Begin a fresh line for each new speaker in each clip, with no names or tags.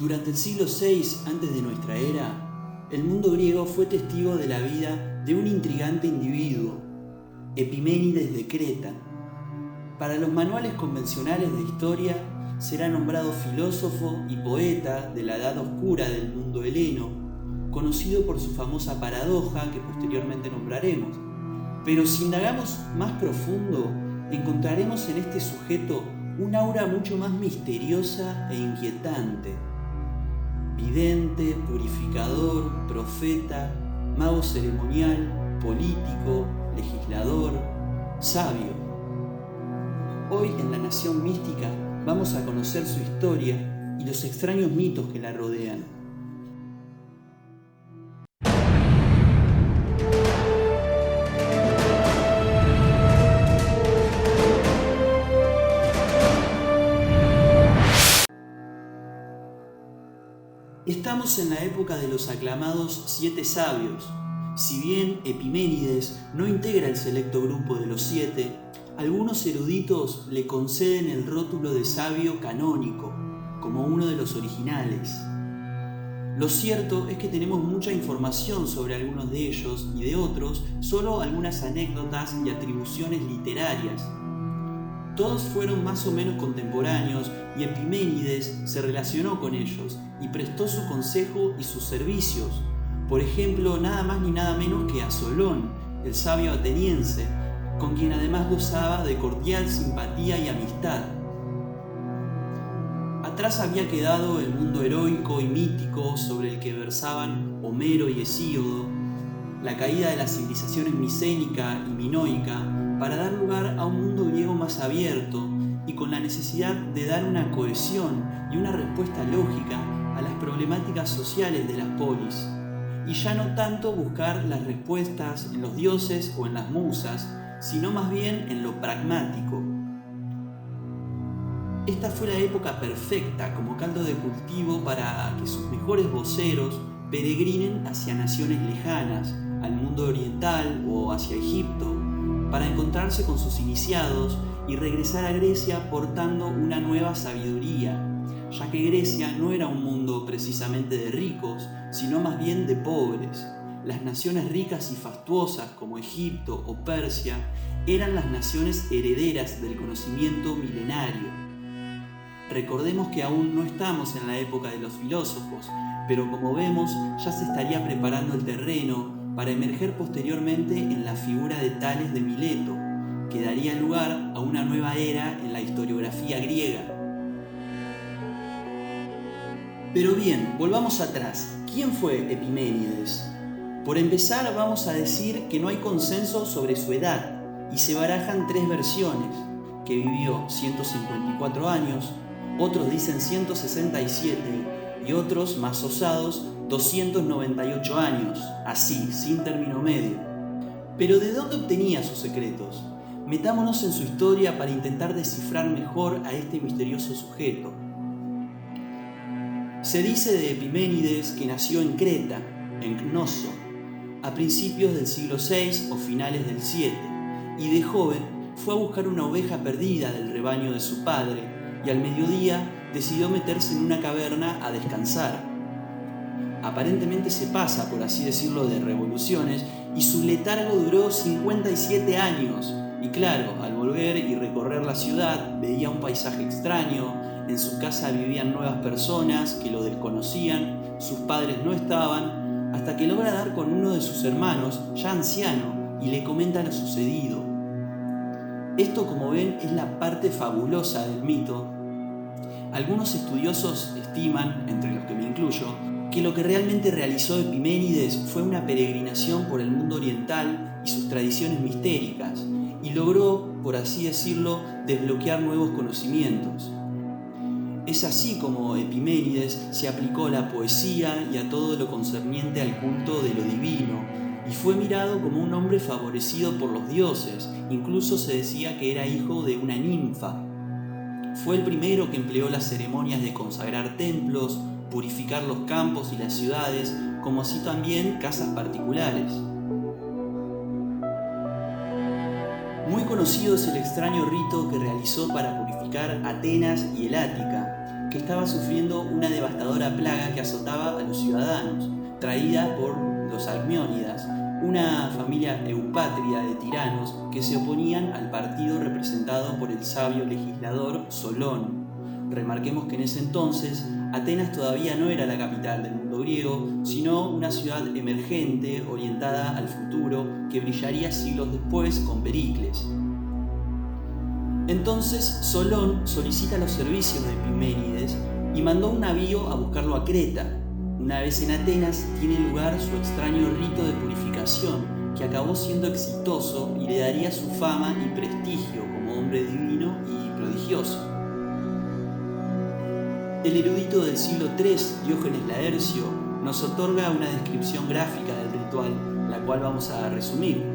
Durante el siglo VI antes de nuestra era, el mundo griego fue testigo de la vida de un intrigante individuo, Epiménides de Creta. Para los manuales convencionales de historia, será nombrado filósofo y poeta de la edad oscura del mundo heleno, conocido por su famosa paradoja que posteriormente nombraremos. Pero si indagamos más profundo, encontraremos en este sujeto un aura mucho más misteriosa e inquietante. Vidente, purificador, profeta, mago ceremonial, político, legislador, sabio. Hoy en La Nación Mística vamos a conocer su historia y los extraños mitos que la rodean. Estamos en la época de los aclamados 7 sabios. Si bien Epiménides no integra el selecto grupo de los 7, algunos eruditos le conceden el rótulo de sabio canónico, como uno de los originales. Lo cierto es que tenemos mucha información sobre algunos de ellos y de otros, solo algunas anécdotas y atribuciones literarias. Todos fueron más o menos contemporáneos y Epiménides se relacionó con ellos y prestó su consejo y sus servicios. Por ejemplo, nada más ni nada menos que a Solón, el sabio ateniense, con quien además gozaba de cordial simpatía y amistad. Atrás había quedado el mundo heroico y mítico sobre el que versaban Homero y Hesíodo, la caída de las civilizaciones micénica y minoica, para dar lugar a un mundo griego más abierto y con la necesidad de dar una cohesión y una respuesta lógica a las problemáticas sociales de las polis, y ya no tanto buscar las respuestas en los dioses o en las musas, sino más bien en lo pragmático. Esta fue la época perfecta como caldo de cultivo para que sus mejores voceros peregrinen hacia naciones lejanas, al mundo oriental o hacia Egipto, para encontrarse con sus iniciados y regresar a Grecia portando una nueva sabiduría, ya que Grecia no era un mundo precisamente de ricos, sino más bien de pobres. Las naciones ricas y fastuosas como Egipto o Persia eran las naciones herederas del conocimiento milenario. Recordemos que aún no estamos en la época de los filósofos, pero como vemos ya se estaría preparando el terreno para emerger posteriormente en la figura de Tales de Mileto, que daría lugar a una nueva era en la historiografía griega. Pero bien, volvamos atrás. ¿Quién fue Epiménides? Por empezar, vamos a decir que no hay consenso sobre su edad y se barajan 3 versiones: que vivió 154 años, otros dicen 167 y otros, más osados, 298 años, así, sin término medio. Pero ¿de dónde obtenía sus secretos? Metámonos en su historia para intentar descifrar mejor a este misterioso sujeto. Se dice de Epiménides que nació en Creta, en Cnoso, a principios del siglo VI o finales del VII, y de joven fue a buscar una oveja perdida del rebaño de su padre, y al mediodía decidió meterse en una caverna a descansar. Aparentemente se pasa, por así decirlo, de revoluciones, y su letargo duró 57 años. Y claro, al volver y recorrer la ciudad, veía un paisaje extraño, en su casa vivían nuevas personas que lo desconocían, sus padres no estaban, hasta que logra dar con uno de sus hermanos, ya anciano, y le comenta lo sucedido. Esto, como ven, es la parte fabulosa del mito. Algunos estudiosos estiman, entre los que me incluyo, que lo que realmente realizó Epiménides fue una peregrinación por el mundo oriental y sus tradiciones mistéricas, y logró, por así decirlo, desbloquear nuevos conocimientos. Es así como Epiménides se aplicó a la poesía y a todo lo concerniente al culto de lo divino, y fue mirado como un hombre favorecido por los dioses. Incluso se decía que era hijo de una ninfa. Fue el primero que empleó las ceremonias de consagrar templos, purificar los campos y las ciudades, como así también casas particulares. Muy conocido es el extraño rito que realizó para purificar Atenas y el Ática, que estaba sufriendo una devastadora plaga que azotaba a los ciudadanos, traída por los Alcmeónidas, una familia eupátria de tiranos que se oponían al partido representado por el sabio legislador Solón. Remarquemos que en ese entonces Atenas todavía no era la capital del mundo griego, sino una ciudad emergente orientada al futuro que brillaría siglos después con Pericles. Entonces Solón solicita los servicios de Epiménides y mandó un navío a buscarlo a Creta. Una vez en Atenas tiene lugar su extraño rito de purificación, que acabó siendo exitoso y le daría su fama y prestigio como hombre divino y prodigioso. El erudito del siglo III, Diógenes Laercio, nos otorga una descripción gráfica del ritual, la cual vamos a resumir.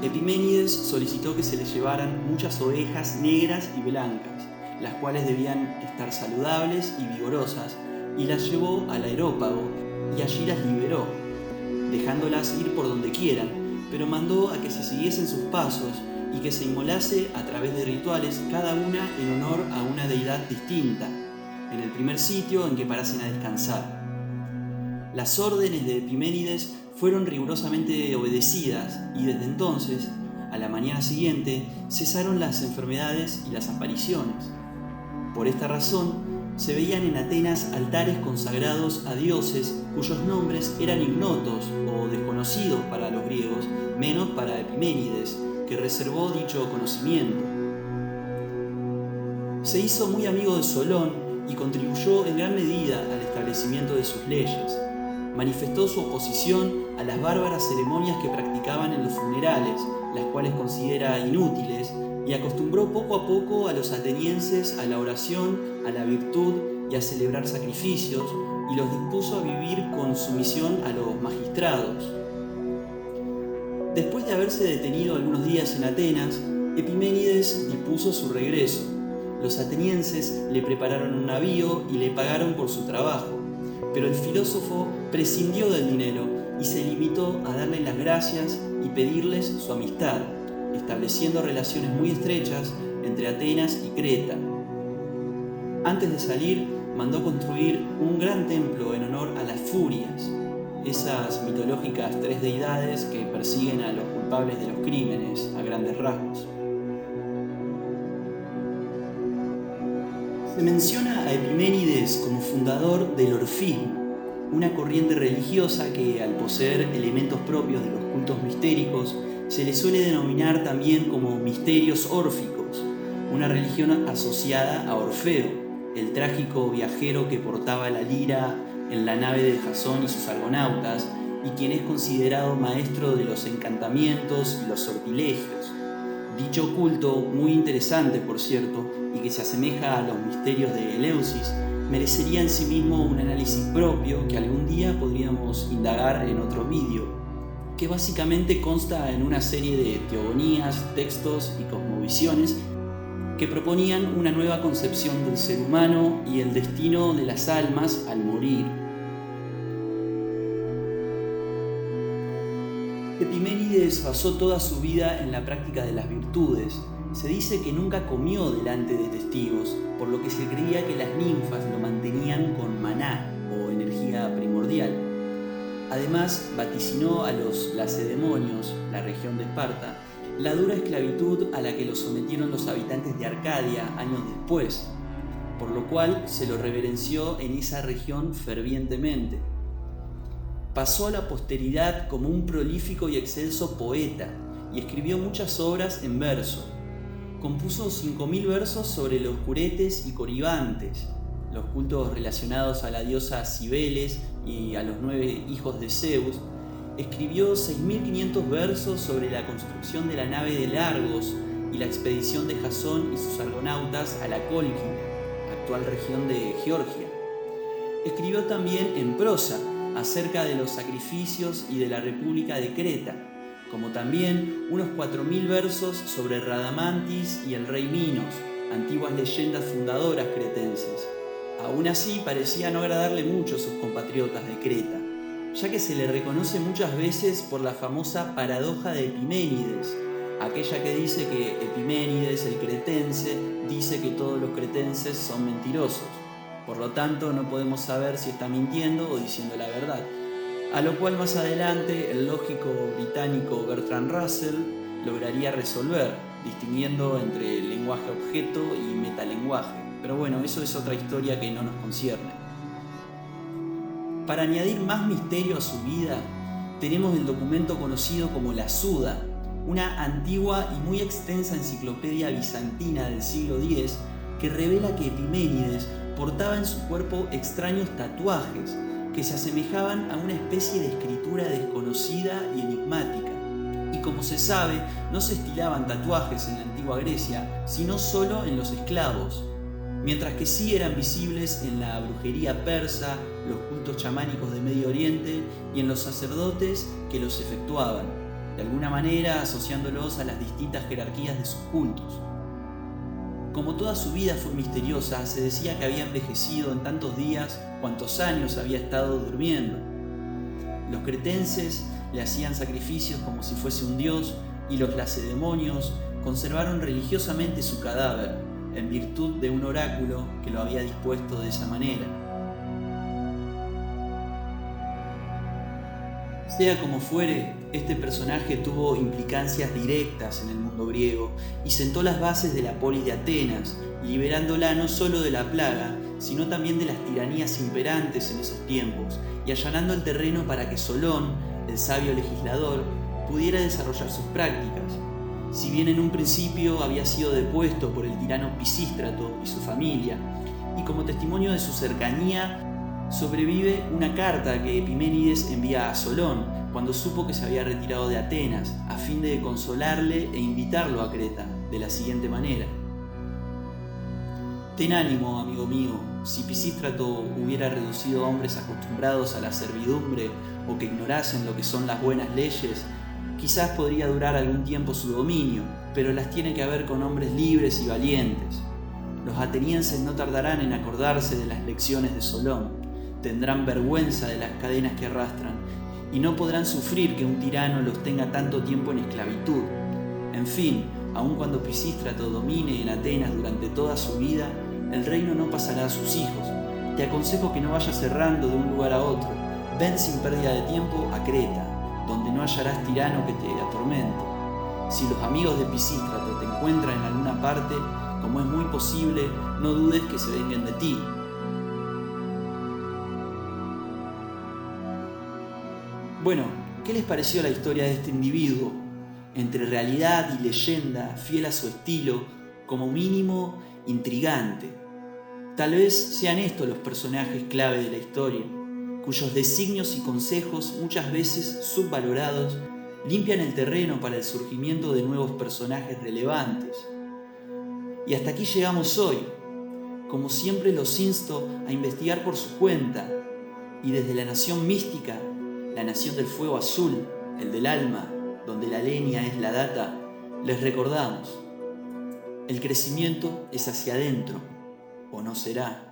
Epiménides solicitó que se le llevaran muchas ovejas negras y blancas, las cuales debían estar saludables y vigorosas, y las llevó al aerópago y allí las liberó, dejándolas ir por donde quieran, pero mandó a que se siguiesen sus pasos y que se inmolase a través de rituales cada una en honor a una deidad distinta, en el primer sitio en que parasen a descansar. Las órdenes de Epiménides fueron rigurosamente obedecidas y desde entonces, a la mañana siguiente, cesaron las enfermedades y las apariciones. Por esta razón, se veían en Atenas altares consagrados a dioses cuyos nombres eran ignotos o desconocidos para los griegos, menos para Epiménides, que reservó dicho conocimiento. Se hizo muy amigo de Solón y contribuyó en gran medida al establecimiento de sus leyes. Manifestó su oposición a las bárbaras ceremonias que practicaban en los funerales, las cuales considera inútiles, y acostumbró poco a poco a los atenienses a la oración, a la virtud y a celebrar sacrificios, y los dispuso a vivir con sumisión a los magistrados. Después de haberse detenido algunos días en Atenas, Epiménides dispuso su regreso. Los atenienses le prepararon un navío y le pagaron por su trabajo, pero el filósofo prescindió del dinero y se limitó a darles las gracias y pedirles su amistad, estableciendo relaciones muy estrechas entre Atenas y Creta. Antes de salir, mandó construir un gran templo en honor a las Furias, esas mitológicas tres deidades que persiguen a los culpables de los crímenes a grandes rasgos. Se menciona a Epiménides como fundador del orfismo, una corriente religiosa que, al poseer elementos propios de los cultos mistéricos, se le suele denominar también como misterios órficos, una religión asociada a Orfeo, el trágico viajero que portaba la lira en la nave de Jasón y sus argonautas, y quien es considerado maestro de los encantamientos y los sortilegios. Dicho culto, muy interesante por cierto, y que se asemeja a los misterios de Eleusis, merecería en sí mismo un análisis propio que algún día podríamos indagar en otro vídeo, que básicamente consta en una serie de teogonías, textos y cosmovisiones que proponían una nueva concepción del ser humano y el destino de las almas al morir. Epiménides basó toda su vida en la práctica de las virtudes. Se dice que nunca comió delante de testigos, por lo que se creía que las ninfas lo mantenían con maná o energía primordial. Además, vaticinó a los lacedemonios, la región de Esparta, la dura esclavitud a la que los sometieron los habitantes de Arcadia años después, por lo cual se lo reverenció en esa región fervientemente. Pasó a la posteridad como un prolífico y excelso poeta y escribió muchas obras en verso. Compuso 5.000 versos sobre los curetes y coribantes, los cultos relacionados a la diosa Cibeles y a los 9 hijos de Zeus. Escribió 6.500 versos sobre la construcción de la nave de Argos y la expedición de Jasón y sus argonautas a la Cólquida, actual región de Georgia. Escribió también en prosa acerca de los sacrificios y de la República de Creta, como también unos 4.000 versos sobre Radamantis y el rey Minos, antiguas leyendas fundadoras cretenses. Aún así, parecía no agradarle mucho a sus compatriotas de Creta, ya que se le reconoce muchas veces por la famosa paradoja de Epiménides, aquella que dice que Epiménides, el cretense, dice que todos los cretenses son mentirosos. Por lo tanto, no podemos saber si está mintiendo o diciendo la verdad. A lo cual más adelante el lógico británico Bertrand Russell lograría resolver, distinguiendo entre lenguaje objeto y metalenguaje. Pero bueno, eso es otra historia que no nos concierne. Para añadir más misterio a su vida, tenemos el documento conocido como la Suda, una antigua y muy extensa enciclopedia bizantina del siglo X que revela que Epiménides portaba en su cuerpo extraños tatuajes que se asemejaban a una especie de escritura desconocida y enigmática. Y como se sabe, no se estilaban tatuajes en la antigua Grecia, sino solo en los esclavos, mientras que sí eran visibles en la brujería persa, los cultos chamánicos de Medio Oriente y en los sacerdotes que los efectuaban, de alguna manera asociándolos a las distintas jerarquías de sus cultos. Como toda su vida fue misteriosa, se decía que había envejecido en tantos días cuantos años había estado durmiendo. Los cretenses le hacían sacrificios como si fuese un dios y los lacedemonios conservaron religiosamente su cadáver en virtud de un oráculo que lo había dispuesto de esa manera. Sea como fuere, este personaje tuvo implicancias directas en el mundo griego y sentó las bases de la polis de Atenas, liberándola no solo de la plaga, sino también de las tiranías imperantes en esos tiempos, y allanando el terreno para que Solón, el sabio legislador, pudiera desarrollar sus prácticas. Si bien en un principio había sido depuesto por el tirano Pisístrato y su familia, y como testimonio de su cercanía, sobrevive una carta que Epiménides envía a Solón cuando supo que se había retirado de Atenas, a fin de consolarle e invitarlo a Creta, de la siguiente manera: ten ánimo, amigo mío, si Pisístrato hubiera reducido a hombres acostumbrados a la servidumbre o que ignorasen lo que son las buenas leyes, quizás podría durar algún tiempo su dominio, pero las tiene que haber con hombres libres y valientes. Los atenienses no tardarán en acordarse de las lecciones de Solón, tendrán vergüenza de las cadenas que arrastran y no podrán sufrir que un tirano los tenga tanto tiempo en esclavitud. En fin, aun cuando Pisístrato domine en Atenas durante toda su vida, el reino no pasará a sus hijos. Te aconsejo que no vayas errando de un lugar a otro. Ven sin pérdida de tiempo a Creta, donde no hallarás tirano que te atormente. Si los amigos de Pisístrato te encuentran en alguna parte, como es muy posible, no dudes que se vengan de ti. Bueno, ¿qué les pareció la historia de este individuo? Entre realidad y leyenda, fiel a su estilo, como mínimo intrigante. Tal vez sean estos los personajes clave de la historia, cuyos designios y consejos, muchas veces subvalorados, limpian el terreno para el surgimiento de nuevos personajes relevantes. Y hasta aquí llegamos hoy. Como siempre los insto a investigar por su cuenta, y desde la nación mística, la nación del fuego azul, el del alma, donde la leña es la data, les recordamos: el crecimiento es hacia adentro, o no será.